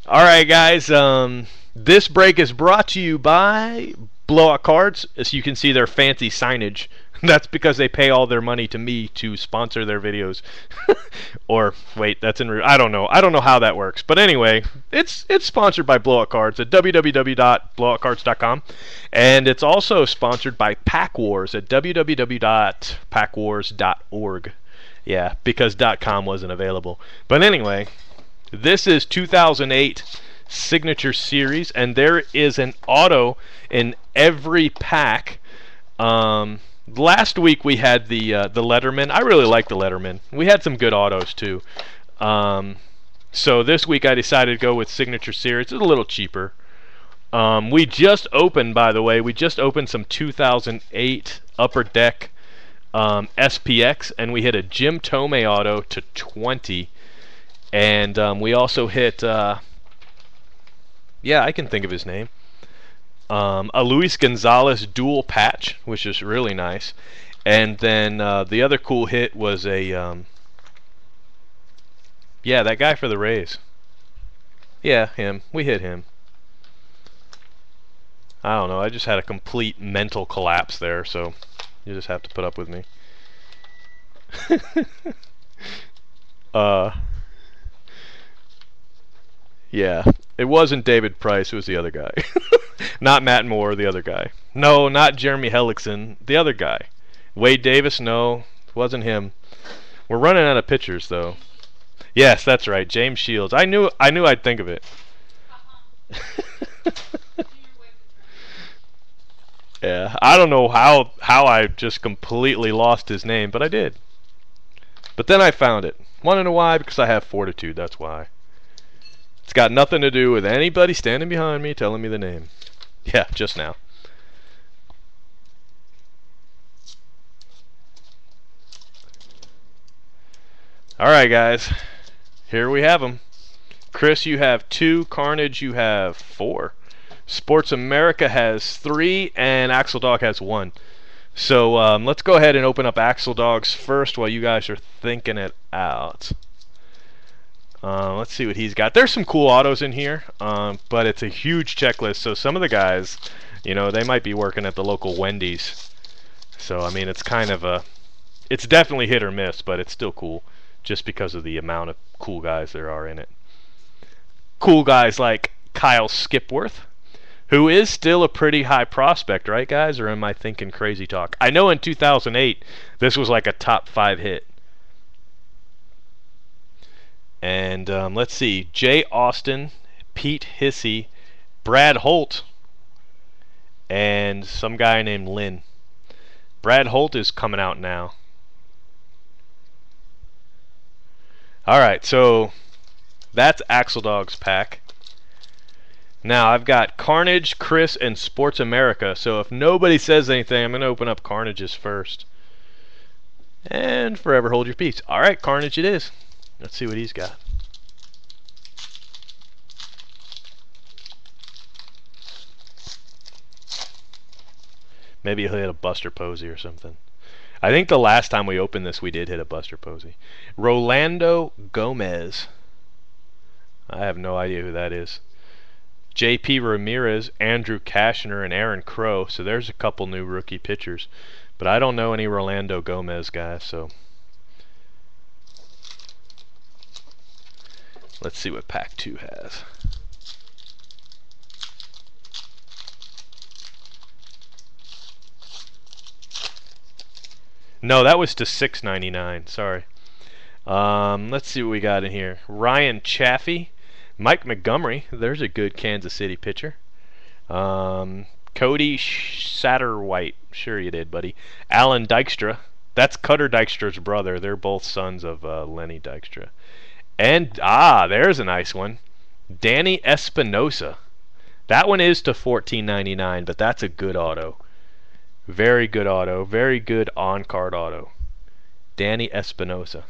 All right, guys. This break is brought to you by Blowout Cards. As you can see, their fancy signage. That's because they pay all their money to me to sponsor their videos. Or wait, that's in. I don't know. I don't know how that works. But anyway, it's sponsored by Blowout Cards at www.blowoutcards.com, and it's also sponsored by Pack Wars at www.packwars.org. Yeah, because .com wasn't available. But anyway. This is 2008 Signature Series, and there is an auto in every pack. Last week we had the Letterman. I really like the Letterman. We had some good autos too. So this week I decided to go with Signature Series. It's a little cheaper. We just opened, by the way, some 2008 Upper Deck SPX, and we hit a Jim Tomei auto to 20. And we also hit, yeah, I can think of his name, a Luis Gonzalez dual patch, which is really nice. And then the other cool hit was a, yeah, that guy for the Rays. Yeah, him. We hit him. I don't know. I just had a complete mental collapse there, so you just have to put up with me. Yeah, it wasn't David Price, it was the other guy. Not Matt Moore, the other guy. No, not Jeremy Hellickson, the other guy. Wade Davis, no, it wasn't him. We're running out of pitchers, though. Yes, that's right, James Shields. I knew I'd think of it. Yeah, I don't know how I just completely lost his name, but I did. But then I found it. Want to know why? Because I have fortitude, that's why. It's got nothing to do with anybody standing behind me telling me the name. Yeah, just now. Alright, guys. Here we have them. Chris, you have 2. Carnage, you have 4. Sports America has 3. And Axel Dog has 1. So let's go ahead and open up Axel Dog's first while you guys are thinking it out. Let's see what he's got. There's some cool autos in here, but it's a huge checklist, so some of the guys, you know, they might be working at the local Wendy's. So, I mean, it's kind of a... It's definitely hit or miss, but it's still cool, just because of the amount of cool guys there are in it. Cool guys like Kyle Skipworth, who is still a pretty high prospect, right, guys? Or am I thinking crazy talk? I know in 2008, this was like a top 5 hit. And let's see, Jay Austin, Pete Hissey, Brad Holt, and some guy named Lynn. Brad Holt is coming out now. Alright, so that's Axel Dog's pack. Now I've got Carnage, Chris, and Sports America. So if nobody says anything, I'm going to open up Carnage's first. And forever hold your peace. Alright, Carnage it is. Let's see what he's got. Maybe he'll hit a Buster Posey or something. I think the last time we opened this, we did hit a Buster Posey. Rolando Gomez. I have no idea who that is. J.P. Ramirez, Andrew Kashner, and Aaron Crow. So there's a couple new rookie pitchers. But I don't know any Rolando Gomez guys, so... Let's see what Pack 2 has. No, that was to $6.99. Sorry. Let's see what we got in here. Ryan Chaffee, Mike Montgomery. There's a good Kansas City pitcher. Cody Satterwhite. Sure you did, buddy. Alan Dykstra. That's Cutter Dykstra's brother. They're both sons of Lenny Dykstra. And, there's a nice one. Danny Espinosa. That one is to $14.99, but that's a good auto. Very good auto. Very good on-card auto. Danny Espinosa.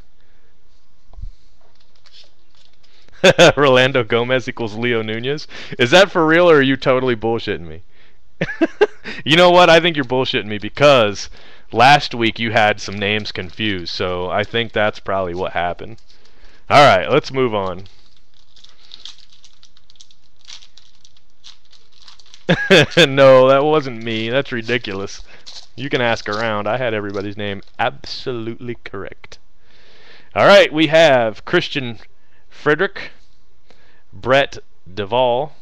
Rolando Gomez equals Leo Nunez. Is that for real, or are you totally bullshitting me? You know what? I think you're bullshitting me because last week you had some names confused, so I think that's probably what happened. Alright, let's move on. No, that wasn't me. That's ridiculous. You can ask around. I had everybody's name absolutely correct. All right, we have Christian Friedrich, Brett Duvall,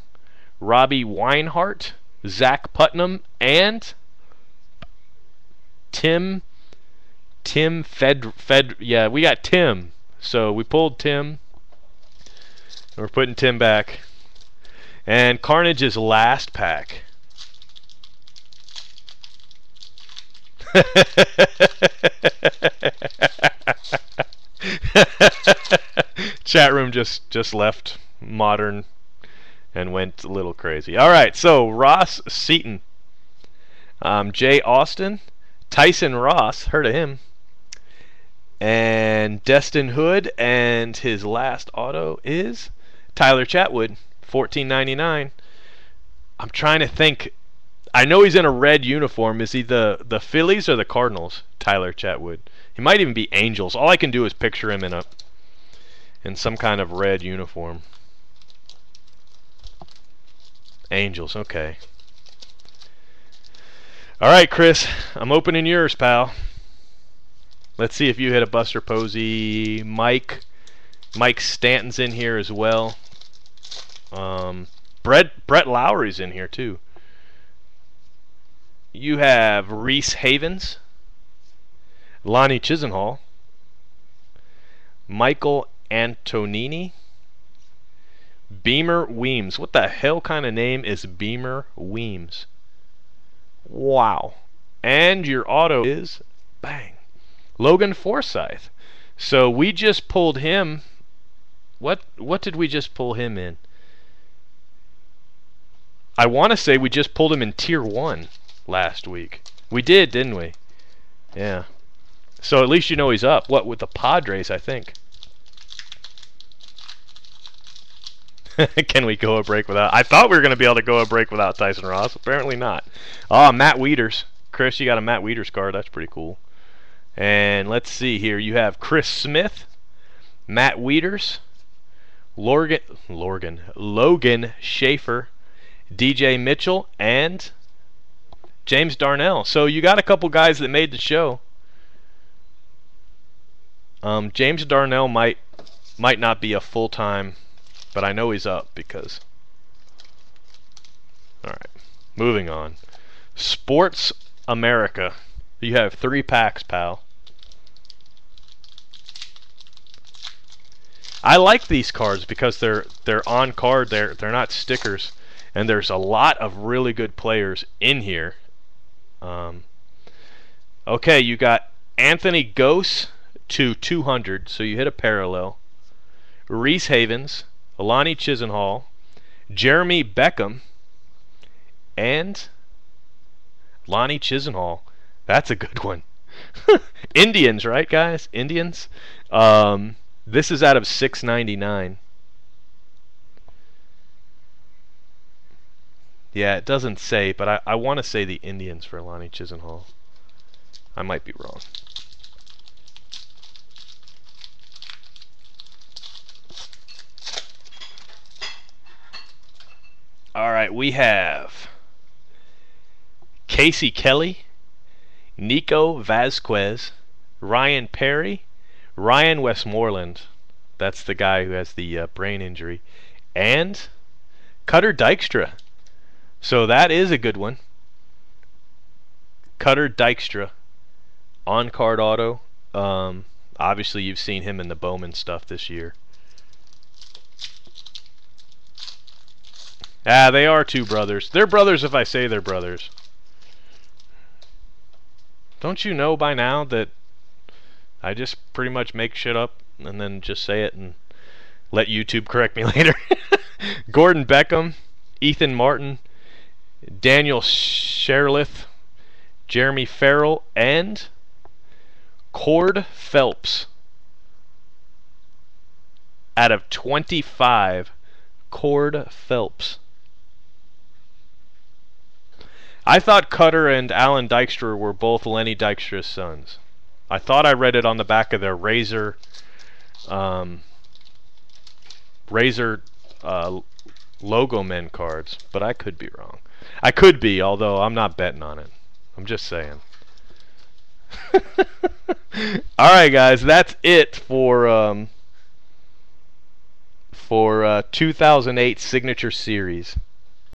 Robbie Weinhart, Zach Putnam, and Tim Fed. Yeah, we got Tim. So we pulled Tim. We're putting Tim back. And Carnage's last pack. Chat room just left Modern and went a little crazy. All right, so Ross Seaton, Jay Austin, Tyson Ross, heard of him, and Destin Hood, and his last auto is Tyler Chatwood, $14.99. I'm trying to think. I know he's in a red uniform. Is he the Phillies or the Cardinals? Tyler Chatwood. He might even be Angels. All I can do is picture him in some kind of red uniform. Angels, okay. All right, Chris, I'm opening yours, pal. Let's see if you hit a Buster Posey. Mike Stanton's in here as well. Brett Lowry's in here too. You have Reese Havens, Lonnie Chisenhall, Michael Antonini, Beamer Weems. What the hell kind of name is Beamer Weems? Wow. And your auto is, bang, Logan Forsythe. So we just pulled him. What did we just pull him in? I want to say we just pulled him in Tier 1 last week. We did, didn't we? Yeah. So at least you know he's up. What, with the Padres, I think. Can we go a break without? I thought we were going to be able to go a break without Tyson Ross. Apparently not. Oh, Matt Wieters. Chris, you got a Matt Wieters card. That's pretty cool. And let's see here. You have Chris Smith, Matt Wieters, Logan Schaefer, DJ Mitchell, and James Darnell. So you got a couple guys that made the show. James Darnell might not be a full-time, but I know he's up because. All right, moving on. Sports America. You have 3 packs, pal. I like these cards because they're on card. They're not stickers, and there's a lot of really good players in here. Okay, you got Anthony Gose to 200, so you hit a parallel. Reese Havens, Lonnie Chisenhall, Jeremy Beckham, and Lonnie Chisenhall. That's a good one. Indians, right, guys? Indians. This is out of 699. Yeah, it doesn't say, but I want to say the Indians for Lonnie Chisenhall. I might be wrong. All right, we have Casey Kelly, Nico Vasquez, Ryan Perry, Ryan Westmoreland. That's the guy who has the brain injury. And Cutter Dykstra. So that is a good one. Cutter Dykstra. On-card auto. Obviously, you've seen him in the Bowman stuff this year. Ah, they are 2 brothers. They're brothers if I say they're brothers. Don't you know by now that I just pretty much make shit up and then just say it and let YouTube correct me later? Gordon Beckham, Ethan Martin, Daniel Sherlith, Jeremy Farrell, and Cord Phelps. Out of 25, Cord Phelps. I thought Cutter and Alan Dykstra were both Lenny Dykstra's sons. I thought I read it on the back of their Razor logo men cards, but I could be wrong. I could be, although I'm not betting on it. I'm just saying. All right, guys, that's it for 2008 Signature Series.